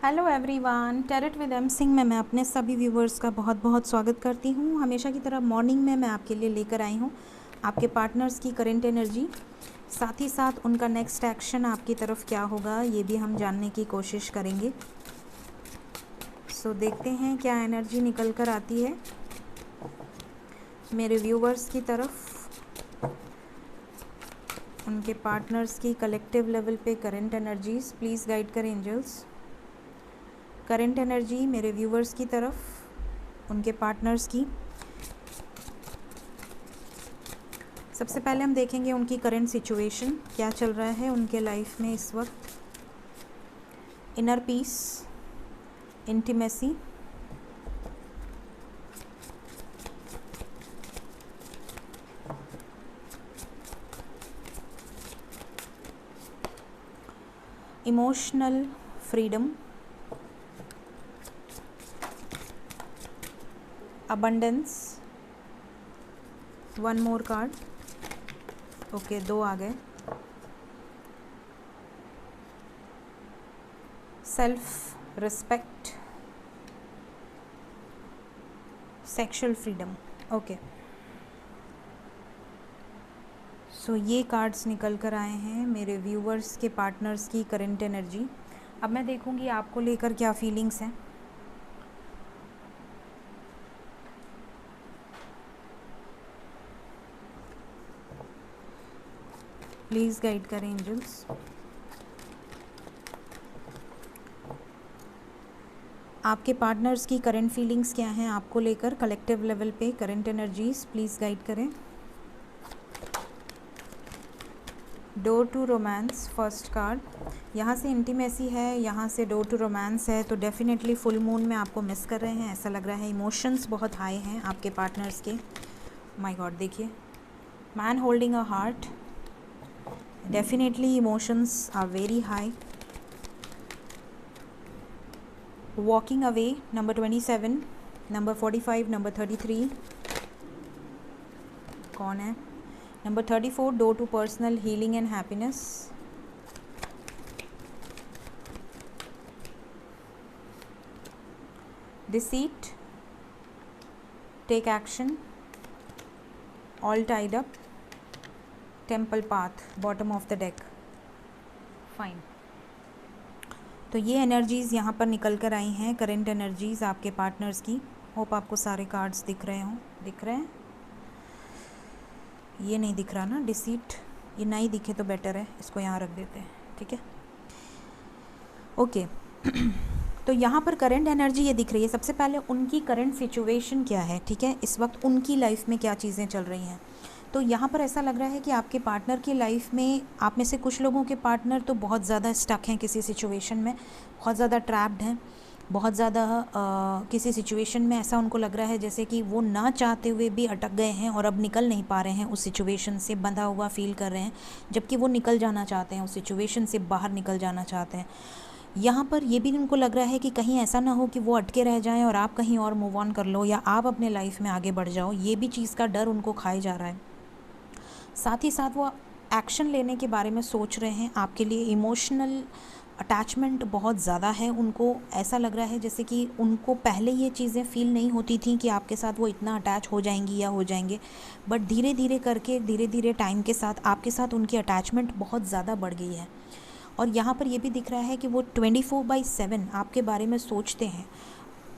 Hello everyone, tarot with M Singh में मैं अपने सभी व्यूवर्स का बहुत बहुत स्वागत करती हूँ। हमेशा की तरह मॉर्निंग में मैं आपके लिए लेकर आई हूँ आपके पार्टनर्स की करंट एनर्जी, साथ ही साथ उनका नेक्स्ट एक्शन आपकी तरफ क्या होगा ये भी हम जानने की कोशिश करेंगे। सो देखते हैं क्या एनर्जी निकल कर आती है मेरे व्यूवर्स की तरफ, उनके पार्टनर्स की कलेक्टिव लेवल पे करंट एनर्जीज। प्लीज़ गाइड करें एंजल्स। करंट एनर्जी मेरे व्यूवर्स की तरफ, उनके पार्टनर्स की। सबसे पहले हम देखेंगे उनकी करंट सिचुएशन क्या चल रहा है उनके लाइफ में इस वक्त। Inner peace, intimacy, emotional freedom, abundance. One more card. Okay, दो आ गए। Self respect, sexual freedom. Okay, so ये कार्ड्स निकल कर आए हैं मेरे व्यूवर्स के पार्टनर्स की करंट एनर्जी। अब मैं देखूंगी आपको लेकर क्या फीलिंग्स हैं। प्लीज़ गाइड करें एंजल्स। आपके पार्टनर्स की करंट फीलिंग्स क्या हैं आपको लेकर कलेक्टिव लेवल पे करंट एनर्जीज, प्लीज़ गाइड करें। Door to romance, first card. यहाँ से इंटीमेसी है, यहाँ से डोर टू रोमांस है, तो डेफिनेटली फुल मून में आपको मिस कर रहे हैं ऐसा लग रहा है। इमोशंस बहुत हाई हैं आपके पार्टनर्स के। माय गॉड, देखिए, man holding a heart. Definitely emotions are very high. Walking away, number 27, number 45, number 33। कौन है? Number 34, door to personal healing and happiness. Deceit, take action, all tied up, temple path, bottom of the deck. Fine, तो ये energies यहाँ पर निकल कर आई हैं, करंट एनर्जीज़ आपके पार्टनर्स की। होप आपको सारे कार्ड्स दिख रहे हों। दिख रहे हैं? ये नहीं दिख रहा ना, डिसीट। ये नहीं दिखे तो बेटर है, इसको यहाँ रख देते हैं, ठीक है। ओके तो यहाँ पर करंट एनर्जी ये दिख रही है। सबसे पहले उनकी करंट सिचुएशन क्या है, ठीक है, इस वक्त उनकी लाइफ में क्या चीज़ें चल रही हैं। तो यहाँ पर ऐसा लग रहा है कि आपके पार्टनर की लाइफ में, आप में से कुछ लोगों के पार्टनर तो बहुत ज़्यादा स्टक हैं किसी सिचुएशन में, बहुत ज़्यादा ट्रैप्ड हैं, बहुत ज़्यादा किसी सिचुएशन में ऐसा उनको लग रहा है जैसे कि वो ना चाहते हुए भी अटक गए हैं और अब निकल नहीं पा रहे हैं उस सिचुएशन से, बंधा हुआ फील कर रहे हैं, जबकि वो निकल जाना चाहते हैं उस सिचुएशन से, बाहर निकल जाना चाहते हैं। यहाँ पर ये भी उनको लग रहा है कि कहीं ऐसा ना हो कि वो अटके रह जाएं और आप कहीं और मूव ऑन कर लो या आप अपने लाइफ में आगे बढ़ जाओ। ये भी चीज़ का डर उनको खाए जा रहा है। साथ ही साथ वो एक्शन लेने के बारे में सोच रहे हैं आपके लिए। इमोशनल अटैचमेंट बहुत ज़्यादा है उनको। ऐसा लग रहा है जैसे कि उनको पहले ये चीज़ें फ़ील नहीं होती थी कि आपके साथ वो इतना अटैच हो जाएंगी या हो जाएंगे, बट धीरे धीरे करके, धीरे धीरे टाइम के साथ आपके साथ उनकी अटैचमेंट बहुत ज़्यादा बढ़ गई है। और यहाँ पर ये भी दिख रहा है कि वो 24/7 आपके बारे में सोचते हैं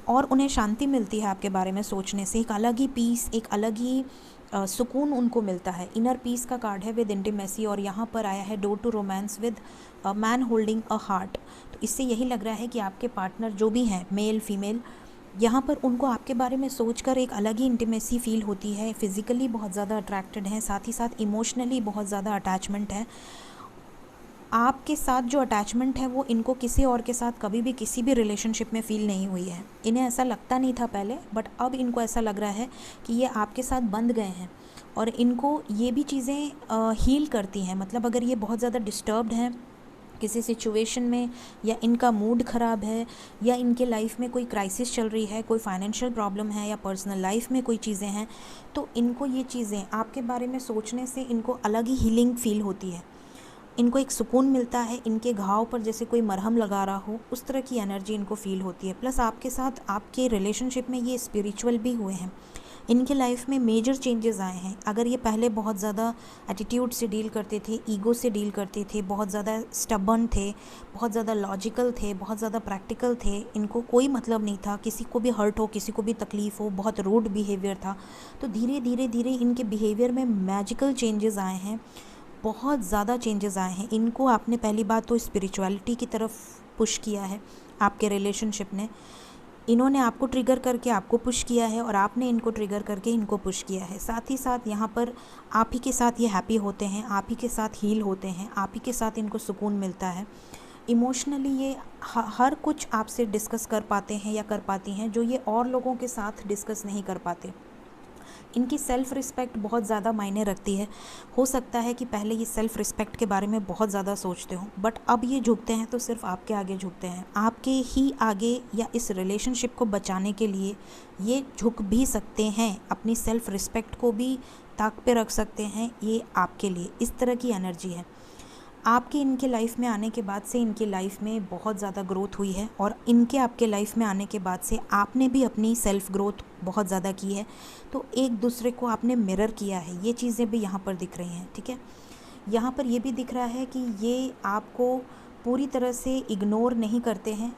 और उन्हें शांति मिलती है आपके बारे में सोचने से। एक अलग ही पीस, एक अलग ही सुकून उनको मिलता है। इनर पीस का कार्ड है विद इंटीमेसी, और यहाँ पर आया है door to romance with man holding a heart. तो इससे यही लग रहा है कि आपके पार्टनर जो भी हैं, मेल फीमेल, यहाँ पर उनको आपके बारे में सोचकर एक अलग ही इंटीमेसी फील होती है। फिज़िकली बहुत ज़्यादा अट्रैक्टेड हैं, साथ ही साथ इमोशनली बहुत ज़्यादा अटैचमेंट है। आपके साथ जो अटैचमेंट है वो इनको किसी और के साथ कभी भी किसी भी रिलेशनशिप में फ़ील नहीं हुई है। इन्हें ऐसा लगता नहीं था पहले, बट अब इनको ऐसा लग रहा है कि ये आपके साथ बंध गए हैं और इनको ये भी चीज़ें हील करती हैं। मतलब अगर ये बहुत ज़्यादा डिस्टर्ब्ड हैं किसी सिचुएशन में, या इनका मूड ख़राब है, या इनके लाइफ में कोई क्राइसिस चल रही है, कोई फाइनेंशियल प्रॉब्लम है, या पर्सनल लाइफ में कोई चीज़ें हैं, तो इनको ये चीज़ें आपके बारे में सोचने से इनको अलग ही हीलिंग फील होती है। इनको एक सुकून मिलता है, इनके घाव पर जैसे कोई मरहम लगा रहा हो, उस तरह की एनर्जी इनको फील होती है। प्लस आपके साथ आपके रिलेशनशिप में ये स्पिरिचुअल भी हुए हैं, इनके लाइफ में मेजर चेंजेस आए हैं। अगर ये पहले बहुत ज़्यादा एटीट्यूड से डील करते थे, ईगो से डील करते थे, बहुत ज़्यादा स्टबर्न थे, बहुत ज़्यादा लॉजिकल थे, बहुत ज़्यादा प्रैक्टिकल थे, इनको कोई मतलब नहीं था किसी को भी हर्ट हो, किसी को भी तकलीफ़ हो, बहुत रूड बिहेवियर था, तो धीरे धीरे धीरे इनके बिहेवियर में मैजिकल चेंजेस आए हैं, बहुत ज़्यादा चेंजेस आए हैं। इनको आपने पहली बात तो स्पिरिचुअलिटी की तरफ पुश किया है आपके रिलेशनशिप ने, इन्होंने आपको ट्रिगर करके आपको पुश किया है और आपने इनको ट्रिगर करके इनको पुश किया है। साथ ही साथ यहाँ पर आप ही के साथ ये हैप्पी होते हैं, आप ही के साथ हील होते हैं, आप ही के साथ इनको सुकून मिलता है। इमोशनली ये हर कुछ आपसे डिस्कस कर पाते हैं या कर पाती हैं जो ये और लोगों के साथ डिस्कस नहीं कर पाते। इनकी सेल्फ़ रिस्पेक्ट बहुत ज़्यादा मायने रखती है। हो सकता है कि पहले ये सेल्फ़ रिस्पेक्ट के बारे में बहुत ज़्यादा सोचते हो, बट अब ये झुकते हैं तो सिर्फ आपके आगे झुकते हैं, आपके ही आगे, या इस रिलेशनशिप को बचाने के लिए ये झुक भी सकते हैं, अपनी सेल्फ़ रिस्पेक्ट को भी ताक पे रख सकते हैं, ये आपके लिए। इस तरह की एनर्जी है। आपके इनके लाइफ में आने के बाद से इनकी लाइफ में बहुत ज़्यादा ग्रोथ हुई है, और इनके आपके लाइफ में आने के बाद से आपने भी अपनी सेल्फ़ ग्रोथ बहुत ज़्यादा की है। तो एक दूसरे को आपने मिरर किया है, ये चीज़ें भी यहाँ पर दिख रही हैं। ठीक है, यहाँ पर ये भी दिख रहा है कि ये आपको पूरी तरह से इग्नोर नहीं करते हैं,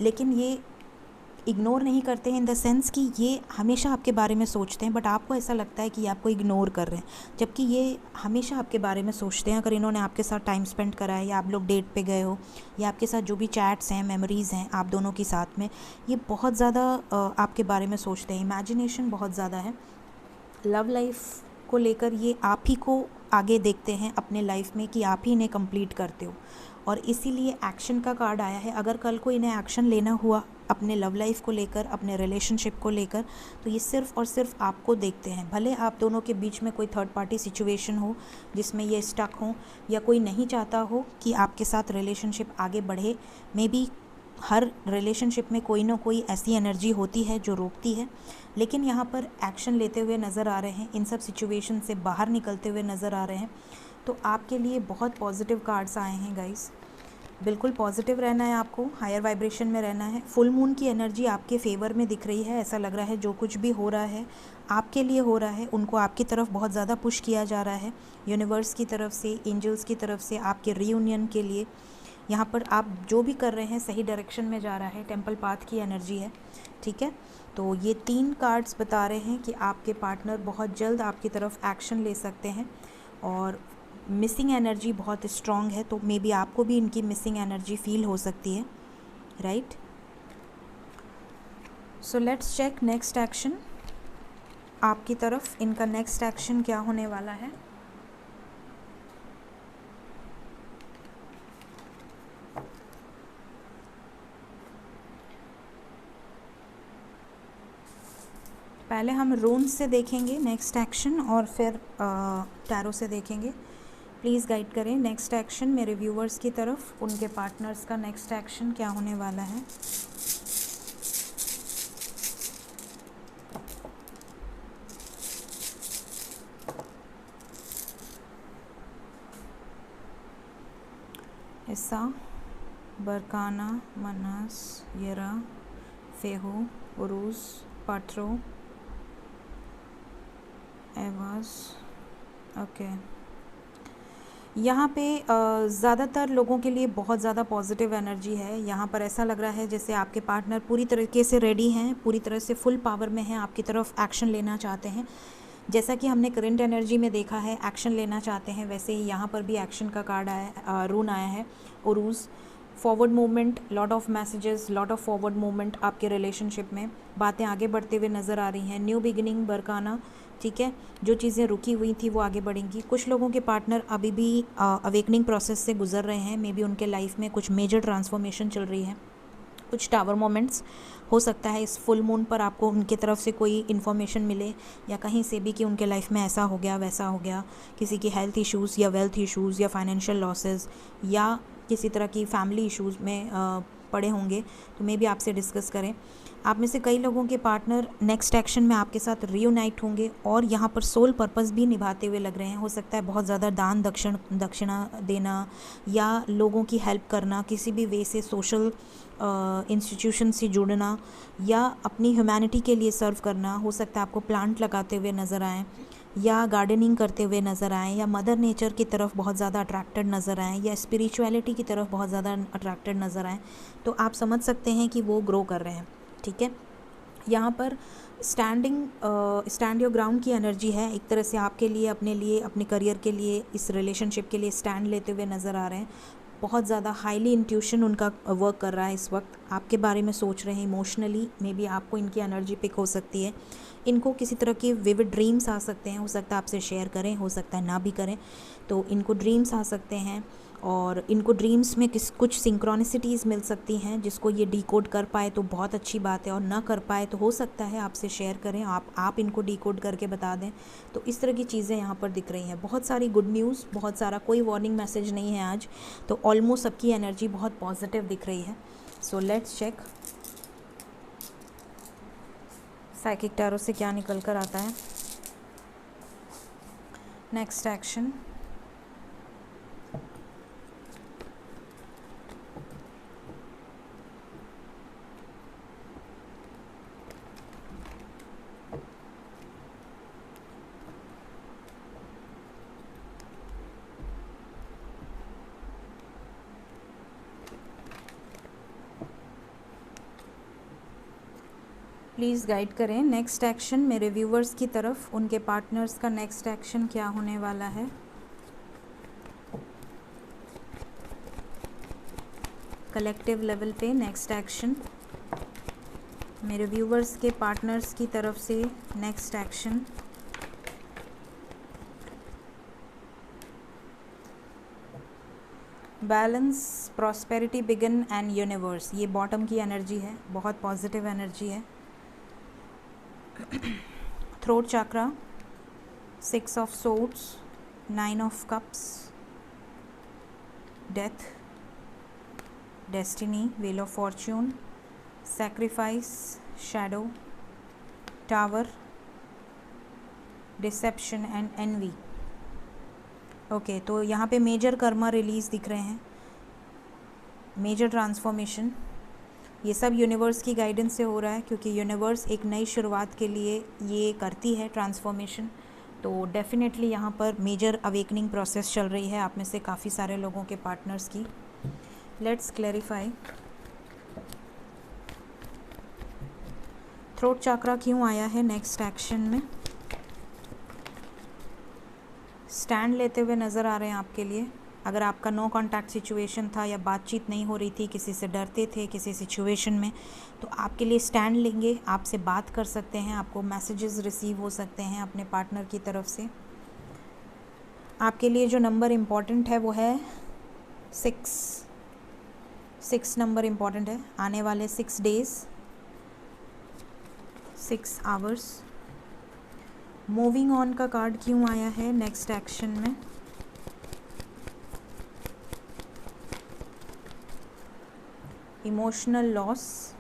लेकिन ये इग्नोर नहीं करते हैं इन द सेंस कि ये हमेशा आपके बारे में सोचते हैं, बट आपको ऐसा लगता है कि ये आपको इग्नोर कर रहे हैं, जबकि ये हमेशा आपके बारे में सोचते हैं। अगर इन्होंने आपके साथ टाइम स्पेंड करा है, या आप लोग डेट पे गए हो, या आपके साथ जो भी चैट्स हैं, मेमोरीज़ हैं आप दोनों के साथ में, ये बहुत ज़्यादा आपके बारे में सोचते हैं। इमेजिनेशन बहुत ज़्यादा है। लव लाइफ को लेकर ये आप ही को आगे देखते हैं अपने लाइफ में कि आप ही इन्हें कंप्लीट करते हो, और इसीलिए एक्शन का कार्ड आया है। अगर कल को इन्हें एक्शन लेना हुआ अपने लव लाइफ को लेकर, अपने रिलेशनशिप को लेकर, तो ये सिर्फ़ और सिर्फ आपको देखते हैं। भले आप दोनों के बीच में कोई थर्ड पार्टी सिचुएशन हो जिसमें ये स्टक हो, या कोई नहीं चाहता हो कि आपके साथ रिलेशनशिप आगे बढ़े, मे बी हर रिलेशनशिप में कोई ना कोई ऐसी एनर्जी होती है जो रोकती है, लेकिन यहाँ पर एक्शन लेते हुए नज़र आ रहे हैं, इन सब सिचुएशन से बाहर निकलते हुए नज़र आ रहे हैं। तो आपके लिए बहुत पॉजिटिव कार्ड्स आए हैं गाइस। बिल्कुल पॉजिटिव रहना है आपको, हायर वाइब्रेशन में रहना है। फुल मून की एनर्जी आपके फेवर में दिख रही है। ऐसा लग रहा है जो कुछ भी हो रहा है आपके लिए हो रहा है, उनको आपकी तरफ बहुत ज़्यादा पुश किया जा रहा है, यूनिवर्स की तरफ से, एंजल्स की तरफ से, आपके रीयूनियन के लिए। यहाँ पर आप जो भी कर रहे हैं सही डायरेक्शन में जा रहा है, टेम्पल पाथ की एनर्जी है। ठीक है, तो ये 3 कार्ड्स बता रहे हैं कि आपके पार्टनर बहुत जल्द आपकी तरफ एक्शन ले सकते हैं, और मिसिंग एनर्जी बहुत स्ट्रॉन्ग है, तो मे बी आपको भी इनकी मिसिंग एनर्जी फील हो सकती है, right. So let's check next action. आपकी तरफ इनका नेक्स्ट एक्शन क्या होने वाला है। पहले हम रून्स से देखेंगे नेक्स्ट एक्शन, और फिर टैरो से देखेंगे। प्लीज़ गाइड करें नेक्स्ट एक्शन मेरे व्यूवर्स की तरफ, उनके पार्टनर्स का नेक्स्ट एक्शन क्या होने वाला है। इसा, बरकाना, मनास, येरा, फेहू, उरूस, पाट्रो, एवास। ओके, यहाँ पे ज़्यादातर लोगों के लिए बहुत ज़्यादा पॉजिटिव एनर्जी है। यहाँ पर ऐसा लग रहा है जैसे आपके पार्टनर पूरी तरीके से रेडी हैं, पूरी तरह से फुल पावर में हैं, आपकी तरफ एक्शन लेना चाहते हैं। जैसा कि हमने करंट एनर्जी में देखा है एक्शन लेना चाहते हैं, वैसे ही यहाँ पर भी एक्शन का कार्ड आया, रून आया है, उरूस। Forward movement, lot of messages, lot of forward movement आपके रिलेशनशिप में, बातें आगे बढ़ते हुए नज़र आ रही हैं। New beginning, Barkana. ठीक है, जो चीज़ें रुकी हुई थी वो आगे बढ़ेंगी। कुछ लोगों के पार्टनर अभी भी अवेकनिंग प्रोसेस से गुजर रहे हैं, मे बी उनके लाइफ में कुछ मेजर ट्रांसफॉर्मेशन चल रही है, कुछ टावर मोमेंट्स हो सकता है इस फुल मून पर आपको उनकी तरफ से कोई इन्फॉर्मेशन मिले, या कहीं से भी कि उनके लाइफ में ऐसा हो गया वैसा हो गया, किसी की हेल्थ इश्यूज़ या वेल्थ इश्यूज़ या फाइनेंशियल लॉसेस, या किसी तरह की फैमिली इश्यूज़ में पड़े होंगे तो मे बी आपसे डिस्कस करें। आप में से कई लोगों के पार्टनर नेक्स्ट एक्शन में आपके साथ रीयूनाइट होंगे और यहाँ पर सोल पर्पस भी निभाते हुए लग रहे हैं। हो सकता है बहुत ज़्यादा दान दक्षिणा देना या लोगों की हेल्प करना, किसी भी वे से सोशल इंस्टीट्यूशन से जुड़ना या अपनी ह्यूमैनिटी के लिए सर्व करना। हो सकता है आपको प्लांट लगाते हुए नज़र आएँ या गार्डनिंग करते हुए नज़र आएँ या मदर नेचर की तरफ बहुत ज़्यादा अट्रैक्टेड नज़र आएँ या स्पिरिचुअलिटी की तरफ बहुत ज़्यादा अट्रैक्टेड नज़र आएँ, तो आप समझ सकते हैं कि वो ग्रो कर रहे हैं। ठीक है, यहाँ पर स्टैंड योर ग्राउंड की एनर्जी है। एक तरह से आपके लिए, अपने करियर के लिए, इस रिलेशनशिप के लिए स्टैंड लेते हुए नज़र आ रहे हैं। बहुत ज़्यादा हाईली इंट्यूशन उनका वर्क कर रहा है इस वक्त, आपके बारे में सोच रहे हैं इमोशनली। मे बी आपको इनकी एनर्जी पिक हो सकती है। इनको किसी तरह के विविड ड्रीम्स आ सकते हैं, हो सकता है आपसे शेयर करें, हो सकता है ना भी करें, तो इनको ड्रीम्स आ सकते हैं और इनको ड्रीम्स में कुछ सिंक्रोनिसिटीज़ मिल सकती हैं जिसको ये डिकोड कर पाए तो बहुत अच्छी बात है, और ना कर पाए तो हो सकता है आपसे शेयर करें, आप इनको डिकोड करके बता दें। तो इस तरह की चीज़ें यहाँ पर दिख रही हैं। बहुत सारी गुड न्यूज़, बहुत सारा, कोई वार्निंग मैसेज नहीं है आज, तो ऑलमोस्ट सबकी एनर्जी बहुत पॉजिटिव दिख रही है। So let's check psychic tarot से क्या निकल कर आता है। नेक्स्ट एक्शन, प्लीज़ गाइड करें नेक्स्ट एक्शन मेरे व्यूवर्स की तरफ। उनके पार्टनर्स का नेक्स्ट एक्शन क्या होने वाला है। कलेक्टिव लेवल पे नेक्स्ट एक्शन मेरे व्यूवर्स के पार्टनर्स की तरफ से, next action. Balance, prosperity, begin and universe, ये बॉटम की एनर्जी है, बहुत पॉजिटिव एनर्जी है। Throat chakra, 6 of swords, 9 of cups, death, destiny, wheel of fortune, sacrifice, shadow, tower, deception and envy. Okay, तो यहाँ पे मेजर कर्मा रिलीज़ दिख रहे हैं, मेजर ट्रांसफॉर्मेशन। ये सब यूनिवर्स की गाइडेंस से हो रहा है क्योंकि यूनिवर्स एक नई शुरुआत के लिए ये करती है ट्रांसफॉर्मेशन। तो डेफिनेटली यहाँ पर मेजर अवेकनिंग प्रोसेस चल रही है आप में से काफ़ी सारे लोगों के पार्टनर्स की। लेट्स क्लैरिफाई, थ्रोट चक्रा क्यों आया है नेक्स्ट एक्शन में। स्टैंड लेते हुए नज़र आ रहे हैं आपके लिए। अगर आपका नो कांटेक्ट सिचुएशन था या बातचीत नहीं हो रही थी, किसी से डरते थे किसी सिचुएशन में, तो आपके लिए स्टैंड लेंगे, आपसे बात कर सकते हैं, आपको मैसेजेस रिसीव हो सकते हैं अपने पार्टनर की तरफ से। आपके लिए जो नंबर इम्पॉर्टेंट है वो है 6 नंबर इम्पॉर्टेंट है। आने वाले 6 डेज़, 6 आवर्स। मूविंग ऑन का कार्ड क्यों आया है नेक्स्ट एक्शन में। इमोशनल लॉस,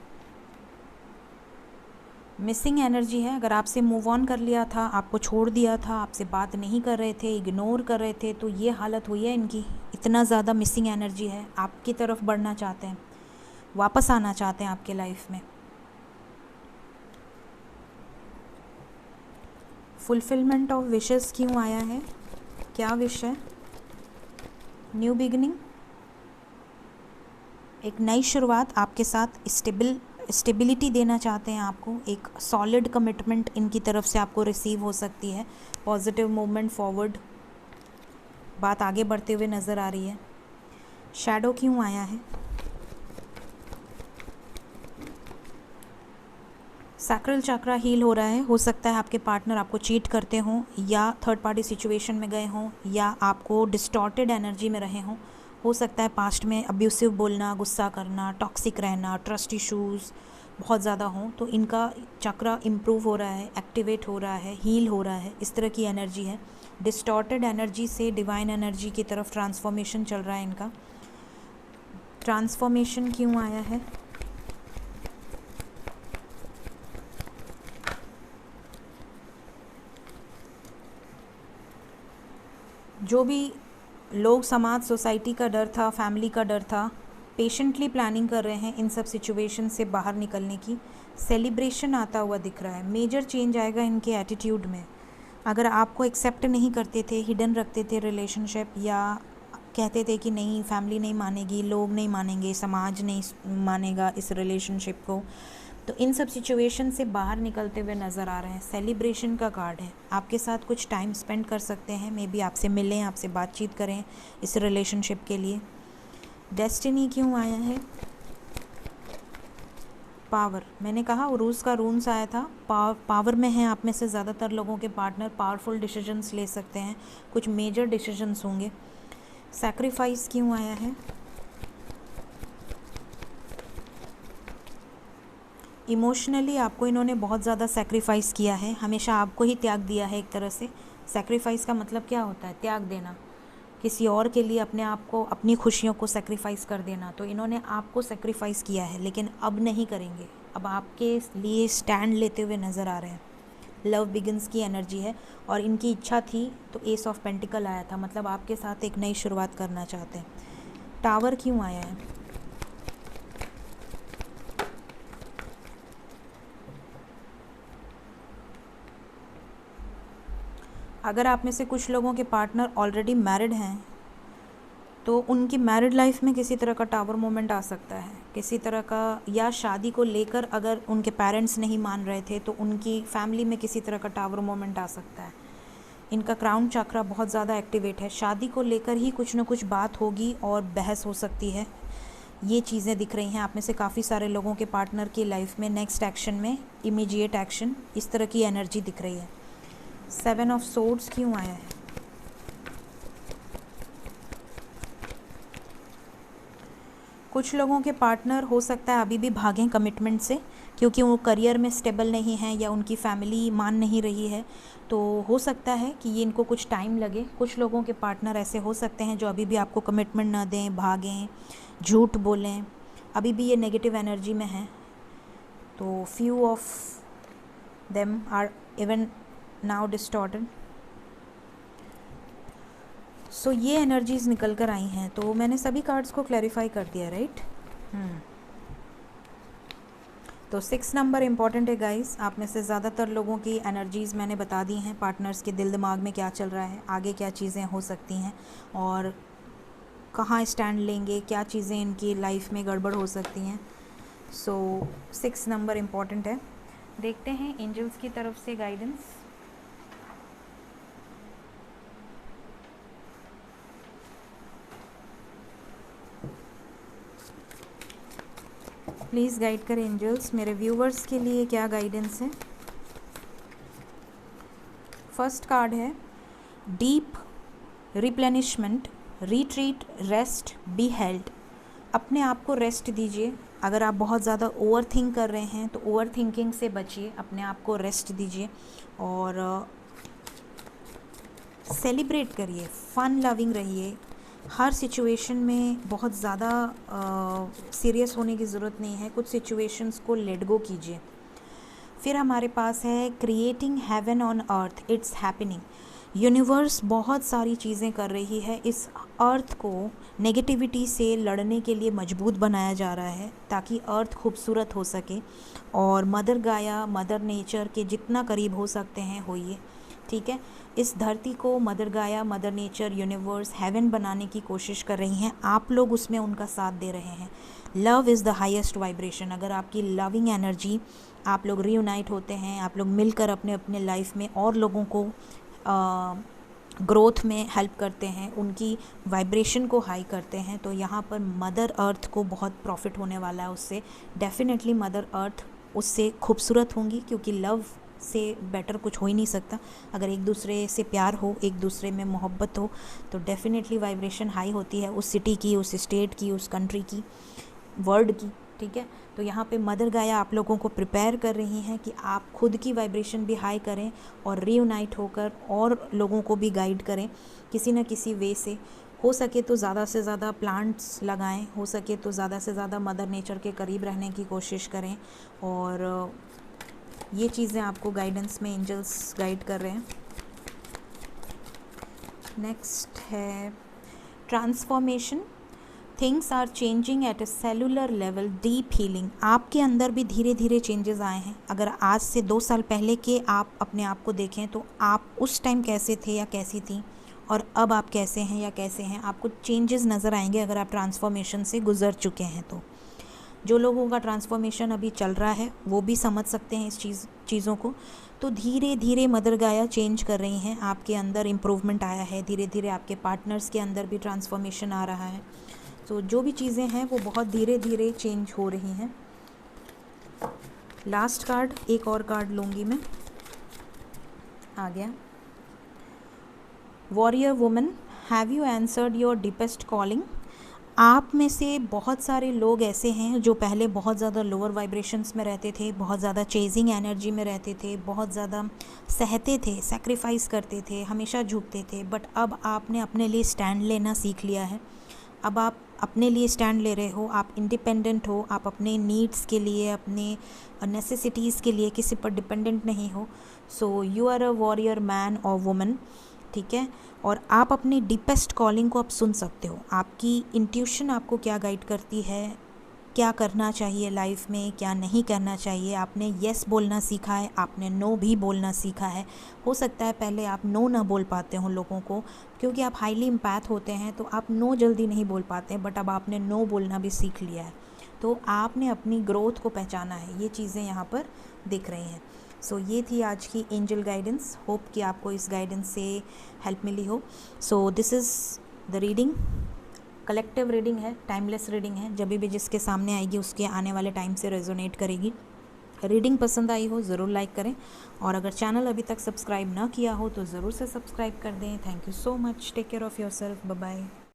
मिसिंग एनर्जी है। अगर आपसे मूव ऑन कर लिया था, आपको छोड़ दिया था, आपसे बात नहीं कर रहे थे, इग्नोर कर रहे थे, तो ये हालत हुई है इनकी। इतना ज़्यादा मिसिंग एनर्जी है, आपकी तरफ बढ़ना चाहते हैं, वापस आना चाहते हैं आपके लाइफ में। फुलफिलमेंट ऑफ विशेस क्यों आया है, क्या विश है। न्यू बिगिनिंग, एक नई शुरुआत, आपके साथ स्टेबिलिटी देना चाहते हैं आपको, एक सॉलिड कमिटमेंट इनकी तरफ से आपको रिसीव हो सकती है। पॉजिटिव मूवमेंट फॉरवर्ड, बात आगे बढ़ते हुए नज़र आ रही है। शैडो क्यों आया है। सैक्रल चक्रा हील हो रहा है। हो सकता है आपके पार्टनर आपको चीट करते हों या थर्ड पार्टी सिचुएशन में गए हों या आपको डिस्टॉर्टेड एनर्जी में रहे हों। हो सकता है पास्ट में अब्यूसिव बोलना, गुस्सा करना, टॉक्सिक रहना, ट्रस्ट इश्यूज़ बहुत ज़्यादा हों, तो इनका चक्रा इम्प्रूव हो रहा है, एक्टिवेट हो रहा है, हील हो रहा है, इस तरह की एनर्जी है। डिस्टॉर्टेड एनर्जी से डिवाइन एनर्जी की तरफ ट्रांसफॉर्मेशन चल रहा है इनका। ट्रांसफॉर्मेशन क्यों आया है? जो भी लोग, समाज, सोसाइटी का डर था, फैमिली का डर था, पेशेंटली प्लानिंग कर रहे हैं इन सब सिचुएशन से बाहर निकलने की। सेलिब्रेशन आता हुआ दिख रहा है, मेजर चेंज आएगा इनके एटीट्यूड में। अगर आपको एक्सेप्ट नहीं करते थे, हिडन रखते थे रिलेशनशिप, या कहते थे कि नहीं फैमिली नहीं मानेगी, लोग नहीं मानेंगे, समाज नहीं मानेगा इस रिलेशनशिप को, तो इन सब सिचुएशन से बाहर निकलते हुए नज़र आ रहे हैं। सेलिब्रेशन का कार्ड है, आपके साथ कुछ टाइम स्पेंड कर सकते हैं, मे बी आपसे मिलें, आपसे बातचीत करें इस रिलेशनशिप के लिए। डेस्टिनी क्यों आया है? पावर, मैंने कहा उरूस का रून्स आया था, पावर में है। आप में से ज़्यादातर लोगों के पार्टनर पावरफुल डिसीजंस ले सकते हैं, कुछ मेजर डिसीजंस होंगे। सैक्रिफाइस क्यों आया है? इमोशनली आपको इन्होंने बहुत ज़्यादा सैक्रिफाइस किया है, हमेशा आपको ही त्याग दिया है एक तरह से। सैक्रिफाइस का मतलब क्या होता है? त्याग देना, किसी और के लिए अपने आप को, अपनी खुशियों को सैक्रिफाइस कर देना। तो इन्होंने आपको सैक्रिफाइस किया है, लेकिन अब नहीं करेंगे, अब आपके लिए स्टैंड लेते हुए नज़र आ रहे हैं। लव बिगिंस की एनर्जी है और इनकी इच्छा थी, तो एस ऑफ पेंटिकल आया था, मतलब आपके साथ एक नई शुरुआत करना चाहते हैं। टावर क्यों आया है? अगर आप में से कुछ लोगों के पार्टनर ऑलरेडी मैरिड हैं, तो उनकी मैरिड लाइफ में किसी तरह का टावर मोमेंट आ सकता है, किसी तरह का, या शादी को लेकर अगर उनके पेरेंट्स नहीं मान रहे थे तो उनकी फैमिली में किसी तरह का टावर मोमेंट आ सकता है। इनका क्राउन चक्रा बहुत ज़्यादा एक्टिवेट है, शादी को लेकर ही कुछ ना कुछ बात होगी और बहस हो सकती है। ये चीज़ें दिख रही हैं आप में से काफ़ी सारे लोगों के पार्टनर की लाइफ में। नेक्स्ट एक्शन में इमीडिएट एक्शन, इस तरह की एनर्जी दिख रही है। 7 ऑफ सोर्ड्स क्यों आया है? कुछ लोगों के पार्टनर हो सकता है अभी भी भागें कमिटमेंट से, क्योंकि वो करियर में स्टेबल नहीं हैं या उनकी फैमिली मान नहीं रही है, तो हो सकता है कि ये इनको कुछ टाइम लगे। कुछ लोगों के पार्टनर ऐसे हो सकते हैं जो अभी भी आपको कमिटमेंट ना दें, भागें, झूठ बोलें, अभी भी ये नेगेटिव एनर्जी में हैं। तो few of them are even now distorted. So ये एनर्जीज निकल कर आई हैं, तो मैंने सभी कार्ड्स को क्लैरिफाई कर दिया, राइट? तो 6 नंबर इम्पॉर्टेंट है गाइस। आप में से ज़्यादातर लोगों की एनर्जीज़ मैंने बता दी हैं, पार्टनर्स के दिल दिमाग में क्या चल रहा है, आगे क्या चीज़ें हो सकती हैं और कहाँ स्टैंड लेंगे, क्या चीज़ें इनकी लाइफ में गड़बड़ हो सकती हैं। सो 6 नंबर इम्पॉर्टेंट है। देखते हैं एंजल्स की तरफ से गाइडेंस। प्लीज़ गाइड करें एंजल्स, मेरे व्यूवर्स के लिए क्या गाइडेंस है। फर्स्ट कार्ड है deep replenishment, retreat, rest, be held. अपने आप को रेस्ट दीजिए। अगर आप बहुत ज़्यादा ओवर थिंक कर रहे हैं तो ओवर थिंकिंग से बचिए, अपने आप को रेस्ट दीजिए और सेलिब्रेट करिए, फन लविंग रहिए। हर सिचुएशन में बहुत ज़्यादा सीरियस होने की ज़रूरत नहीं है, कुछ सिचुएशंस को लेट गो कीजिए। फिर हमारे पास है creating heaven on earth, it's happening. Universe बहुत सारी चीज़ें कर रही है, इस अर्थ को नेगेटिविटी से लड़ने के लिए मजबूत बनाया जा रहा है ताकि अर्थ खूबसूरत हो सके। और मदर गाया, मदर नेचर के जितना करीब हो सकते हैं होइए, ठीक है। इस धरती को मदर गाया, मदर नेचर, यूनिवर्स हेवन बनाने की कोशिश कर रही हैं, आप लोग उसमें उनका साथ दे रहे हैं। Love is the highest vibration. अगर आपकी लविंग एनर्जी, आप लोग रीयूनाइट होते हैं, आप लोग मिलकर अपने अपने लाइफ में और लोगों को ग्रोथ में हेल्प करते हैं, उनकी वाइब्रेशन को हाई करते हैं, तो यहाँ पर मदर अर्थ को बहुत प्रॉफिट होने वाला है उससे। डेफिनेटली मदर अर्थ उससे खूबसूरत होंगी, क्योंकि लव से बेटर कुछ हो ही नहीं सकता। अगर एक दूसरे से प्यार हो, एक दूसरे में मोहब्बत हो, तो डेफिनेटली वाइब्रेशन हाई होती है उस सिटी की, उस स्टेट की, उस कंट्री की, वर्ल्ड की, ठीक है। तो यहाँ पे मदर गाया आप लोगों को प्रिपेयर कर रही हैं कि आप खुद की वाइब्रेशन भी हाई करें और रीयूनाइट होकर और लोगों को भी गाइड करें किसी न किसी वे से। हो सके तो ज़्यादा से ज़्यादा प्लांट्स लगाएं, हो सके तो ज़्यादा से ज़्यादा मदर नेचर के करीब रहने की कोशिश करें। और ये चीज़ें आपको गाइडेंस में एंजल्स गाइड कर रहे हैं। नेक्स्ट है transformation. Things are changing at a cellular level, deep healing. आपके अंदर भी धीरे धीरे चेंजेस आए हैं। अगर आज से 2 साल पहले के आप अपने आप को देखें तो आप उस टाइम कैसे थे या कैसी थी, और अब आप कैसे हैं या कैसे हैं, आपको चेंजेस नज़र आएंगे अगर आप ट्रांसफॉर्मेशन से गुजर चुके हैं तो। जो लोगों का ट्रांसफॉर्मेशन अभी चल रहा है वो भी समझ सकते हैं इस चीज़ों को। तो धीरे धीरे मदर गाया चेंज कर रही हैं, आपके अंदर इम्प्रूवमेंट आया है, धीरे धीरे आपके पार्टनर्स के अंदर भी ट्रांसफॉर्मेशन आ रहा है। तो जो भी चीज़ें हैं वो बहुत धीरे धीरे चेंज हो रही हैं। लास्ट कार्ड, एक और कार्ड लूँगी मैं, आ गया। Warrior woman, have you answered your deepest calling. आप में से बहुत सारे लोग ऐसे हैं जो पहले बहुत ज़्यादा लोअर वाइब्रेशंस में रहते थे, बहुत ज़्यादा चेजिंग एनर्जी में रहते थे, बहुत ज़्यादा सहते थे, सेक्रीफाइस करते थे, हमेशा झुकते थे। बट अब आपने अपने लिए स्टैंड लेना सीख लिया है। अब आप अपने लिए स्टैंड ले रहे हो, आप इंडिपेंडेंट हो, आप अपने नीड्स के लिए, अपने नेसेसिटीज़ के लिए किसी पर डिपेंडेंट नहीं हो। So you are a warrior man और वुमन, ठीक है। और आप अपनी डीपेस्ट कॉलिंग को आप सुन सकते हो। आपकी इंट्यूशन आपको क्या गाइड करती है, क्या करना चाहिए लाइफ में, क्या नहीं करना चाहिए। आपने येस बोलना सीखा है, आपने नो भी बोलना सीखा है। हो सकता है पहले आप नो ना बोल पाते हो लोगों को, क्योंकि आप हाईली इम्पैथ होते हैं तो आप नो जल्दी नहीं बोल पाते हैं, बट अब आपने नो बोलना भी सीख लिया है। तो आपने अपनी ग्रोथ को पहचाना है, ये चीज़ें यहाँ पर दिख रही हैं। सो ये थी आज की एंजल गाइडेंस। होप कि आपको इस गाइडेंस से हेल्प मिली हो। So this is the reading, collective reading है, टाइमलेस रीडिंग है। जब भी जिसके सामने आएगी उसके आने वाले टाइम से रेजोनेट करेगी। रीडिंग पसंद आई हो ज़रूर लाइक करें, और अगर चैनल अभी तक सब्सक्राइब ना किया हो तो ज़रूर से सब्सक्राइब कर दें। Thank you so much, take care of yourself, bye bye.